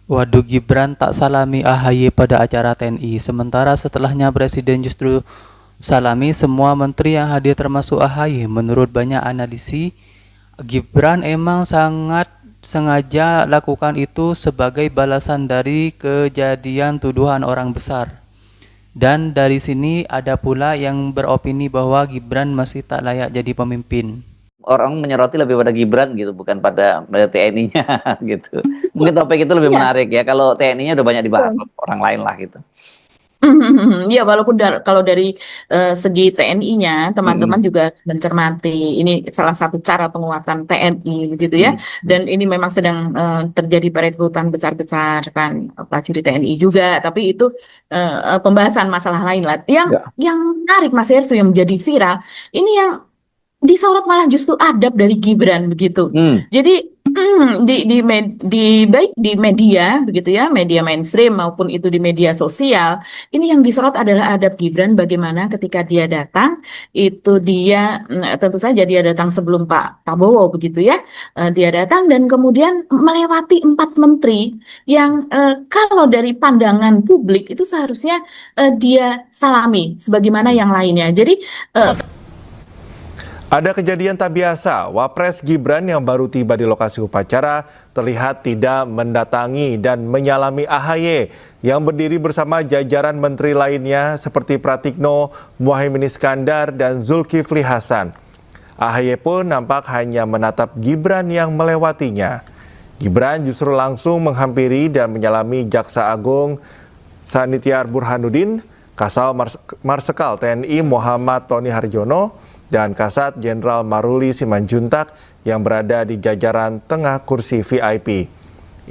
Waduh, Gibran tak salami AHY pada acara TNI, sementara setelahnya Presiden justru salami semua menteri yang hadir termasuk AHY. Menurut banyak analisi, Gibran emang sangat sengaja lakukan itu sebagai balasan dari kejadian tuduhan orang besar. Dan dari sini ada pula yang beropini bahwa Gibran masih tak layak jadi pemimpin. Orang menyoroti lebih pada Gibran gitu, bukan pada TNI-nya gitu. Mungkin topik itu lebih Iya. menarik ya. Kalau TNI-nya udah banyak dibahas Betul. orang lain lah gitu. Ya, walaupun kalau dari segi TNI-nya, Mm-mm. teman-teman juga mencermati ini salah satu cara penguatan TNI gitu ya. Mm-mm. Dan ini memang sedang terjadi perekrutan besar-besar kan prajurit TNI juga. Tapi itu pembahasan masalah lain lah. Ya. Yang menarik Mas Hersu yang menjadi viral, ini yang disorot malah justru adab dari Gibran begitu. Hmm. Jadi baik di media begitu ya, media mainstream maupun itu di media sosial, ini yang disorot adalah adab Gibran bagaimana ketika dia datang itu dia tentu saja dia datang sebelum Pak Prabowo begitu ya. Dia datang dan kemudian melewati 4 menteri yang kalau dari pandangan publik itu seharusnya dia salami sebagaimana yang lainnya. Jadi Ada kejadian tak biasa, Wapres Gibran yang baru tiba di lokasi upacara terlihat tidak mendatangi dan menyalami AHY yang berdiri bersama jajaran menteri lainnya seperti Pratikno, Muhaimin Iskandar, dan Zulkifli Hasan. AHY pun nampak hanya menatap Gibran yang melewatinya. Gibran justru langsung menghampiri dan menyalami Jaksa Agung Sanitiar Burhanuddin, Kasal Marsekal TNI Muhammad Tony Harjono, dan Kasat Jenderal Maruli Simanjuntak yang berada di jajaran tengah kursi VIP.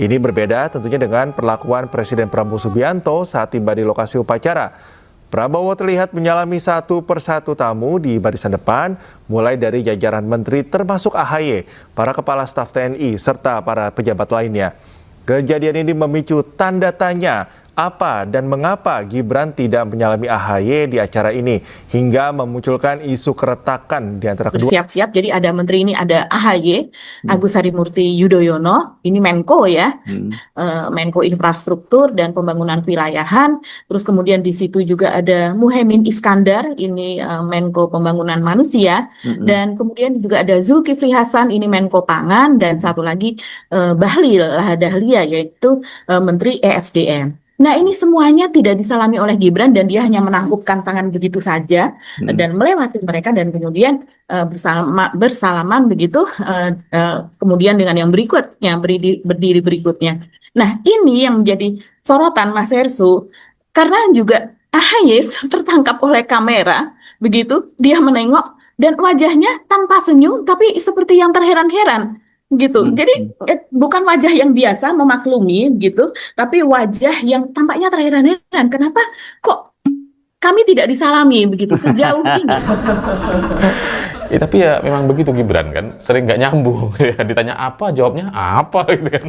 Ini berbeda tentunya dengan perlakuan Presiden Prabowo Subianto saat tiba di lokasi upacara. Prabowo terlihat menyalami satu persatu tamu di barisan depan, mulai dari jajaran menteri termasuk AHY, para kepala staf TNI, serta para pejabat lainnya. Kejadian ini memicu tanda tanya apa dan mengapa Gibran tidak menyalami AHY di acara ini hingga memunculkan isu keretakan di antara kedua. Bersiap-siap, jadi ada menteri ini, ada AHY, Agus Harimurti Yudhoyono, ini Menko ya, Menko Infrastruktur dan Pembangunan Wilayahan, terus kemudian di situ juga ada Muhaimin Iskandar, ini Menko Pembangunan Manusia, dan kemudian juga ada Zulkifli Hasan, ini Menko Pangan, dan satu lagi Bahlil Lahadalia, yaitu Menteri ESDM. Nah, ini semuanya tidak disalami oleh Gibran dan dia hanya menangkupkan tangan begitu saja dan melewati mereka dan kemudian bersalaman begitu kemudian dengan yang berikutnya berdiri berikutnya. Nah, ini yang menjadi sorotan Mas Hersu karena juga AHY tertangkap oleh kamera begitu dia menengok dan wajahnya tanpa senyum tapi seperti yang terheran-heran gitu. Jadi bukan wajah yang biasa memaklumi gitu, tapi wajah yang tampaknya terheran-heran. Kenapa kok kami tidak disalami begitu sejauh ini? Ya, tapi ya memang begitu Gibran kan, sering nggak nyambung. Ya, ditanya apa, jawabnya apa gitu kan.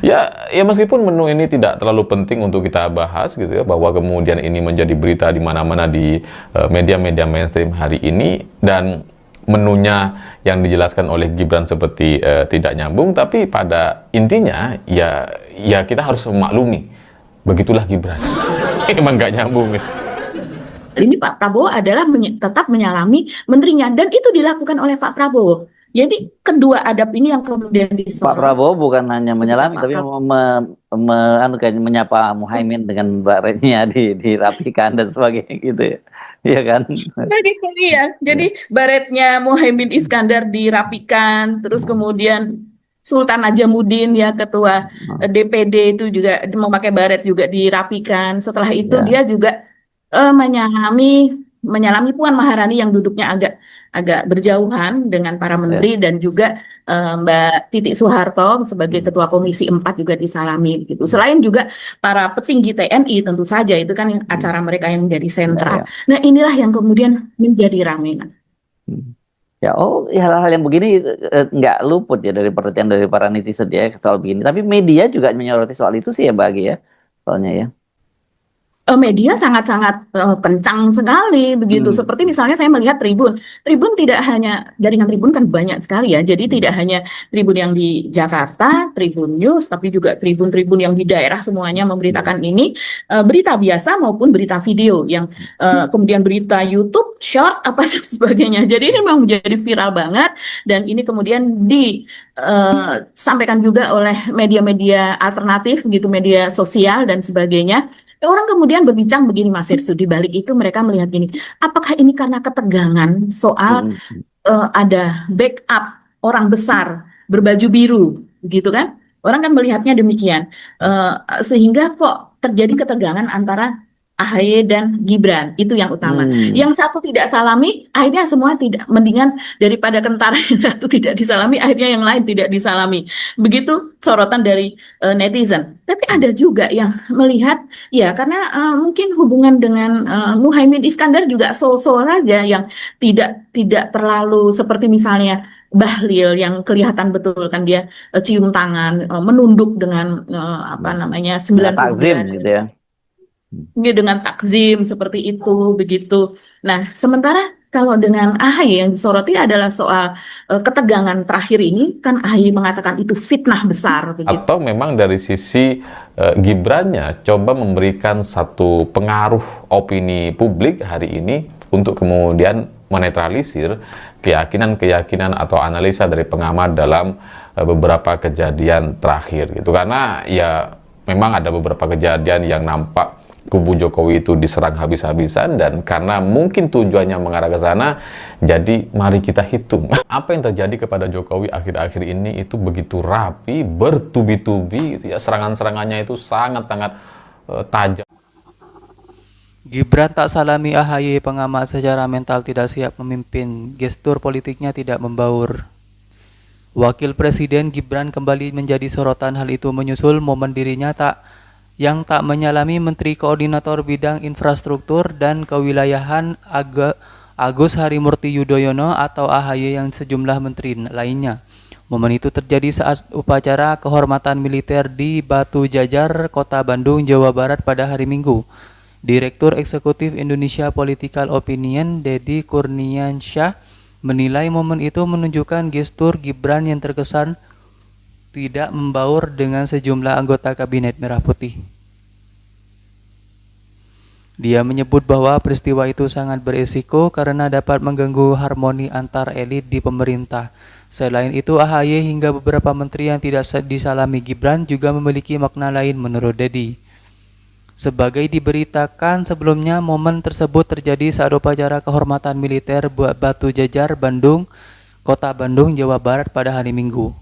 Ya meskipun menu ini tidak terlalu penting untuk kita bahas gitu ya, bahwa kemudian ini menjadi berita di mana-mana di media-media mainstream hari ini dan menunya yang dijelaskan oleh Gibran seperti tidak nyambung, tapi pada intinya ya kita harus memaklumi begitulah Gibran. Emang nggak nyambung ya. Ini Pak Prabowo adalah tetap menyalami menterinya dan itu dilakukan oleh Pak Prabowo. Jadi kedua adab ini yang kemudian disorot. Pak Prabowo bukan hanya menyalami, tapi menyapa Muhaimin dengan baretnya dirapikan dan sebagainya gitu ya. Iya kan? Nah, itu dia. Jadi baretnya Muhaimin Iskandar dirapikan, terus kemudian Sultan Najamuddin ya ketua DPD itu juga memakai baret juga dirapikan. Setelah itu dia juga menyalami Puan Maharani yang duduknya agak berjauhan dengan para menteri dan juga Mbak Titik Soeharto sebagai Ketua Komisi 4 juga disalami gitu. Selain juga para petinggi TNI tentu saja itu kan acara mereka yang menjadi sentra. Nah, inilah yang kemudian menjadi ramai. Ya, hal-hal yang begini nggak luput ya dari perhatian dari para netizen ya soal begini. Tapi media juga menyoroti soal itu sih ya, Bagi ya, soalnya ya. media sangat-sangat kencang sekali begitu. Seperti misalnya saya melihat Tribun. Tribun tidak hanya, jaringan Tribun kan banyak sekali ya. Jadi tidak hanya Tribun yang di Jakarta, Tribun News, tapi juga Tribun-Tribun yang di daerah semuanya memberitakan ini, berita biasa maupun berita video yang kemudian berita YouTube, short apa dan sebagainya. Jadi ini memang menjadi viral banget, dan ini kemudian disampaikan juga oleh media-media alternatif gitu, media sosial dan sebagainya. Orang kemudian berbincang begini, Mas Irsu, di balik itu mereka melihat gini, apakah ini karena ketegangan soal ada backup orang besar berbaju biru, gitu kan? Orang kan melihatnya demikian, sehingga kok terjadi ketegangan antara AHY dan Gibran, itu yang utama. Yang satu tidak salami, akhirnya semua tidak, mendingan daripada kentara yang satu tidak disalami, akhirnya yang lain tidak disalami. Begitu sorotan dari netizen. Tapi ada juga yang melihat, ya karena mungkin hubungan dengan Muhaimin Iskandar juga so-so saja, yang tidak terlalu seperti misalnya Bahlil yang kelihatan betul kan dia cium tangan, menunduk dengan 90 takzim gitu ya. dengan takzim seperti itu begitu. Nah, sementara kalau dengan AHY yang disoroti adalah soal ketegangan terakhir ini, kan AHY mengatakan itu fitnah besar begitu. Atau memang dari sisi Gibrannya coba memberikan satu pengaruh opini publik hari ini untuk kemudian menetralisir keyakinan-keyakinan atau analisa dari pengamat dalam beberapa kejadian terakhir gitu. Karena ya memang ada beberapa kejadian yang nampak kubu Jokowi itu diserang habis-habisan, dan karena mungkin tujuannya mengarah ke sana, jadi mari kita hitung. Apa yang terjadi kepada Jokowi akhir-akhir ini itu begitu rapi, bertubi-tubi, ya serangan-serangannya itu sangat-sangat tajam. Gibran tak salami AHY, pengamat secara mental tidak siap memimpin, gestur politiknya tidak membaur. Wakil Presiden Gibran kembali menjadi sorotan, hal itu menyusul momen dirinya yang tak menyalami Menteri Koordinator Bidang Infrastruktur dan Kewilayahan Agus Harimurti Yudhoyono atau AHY yang sejumlah menteri lainnya. Momen itu terjadi saat upacara kehormatan militer di Batu Jajar, Kota Bandung, Jawa Barat pada hari Minggu. Direktur Eksekutif Indonesia Political Opinion, Deddy Kurniansyah, menilai momen itu menunjukkan gestur Gibran yang terkesan tidak membaur dengan sejumlah anggota Kabinet Merah Putih. Dia menyebut bahwa peristiwa itu sangat beresiko karena dapat mengganggu harmoni antar elit di pemerintah. Selain itu, AHY hingga beberapa menteri yang tidak disalami Gibran juga memiliki makna lain menurut Deddy. Sebagai diberitakan sebelumnya, momen tersebut terjadi saat upacara kehormatan militer Batu Jajar, Bandung, Kota Bandung, Jawa Barat pada hari Minggu.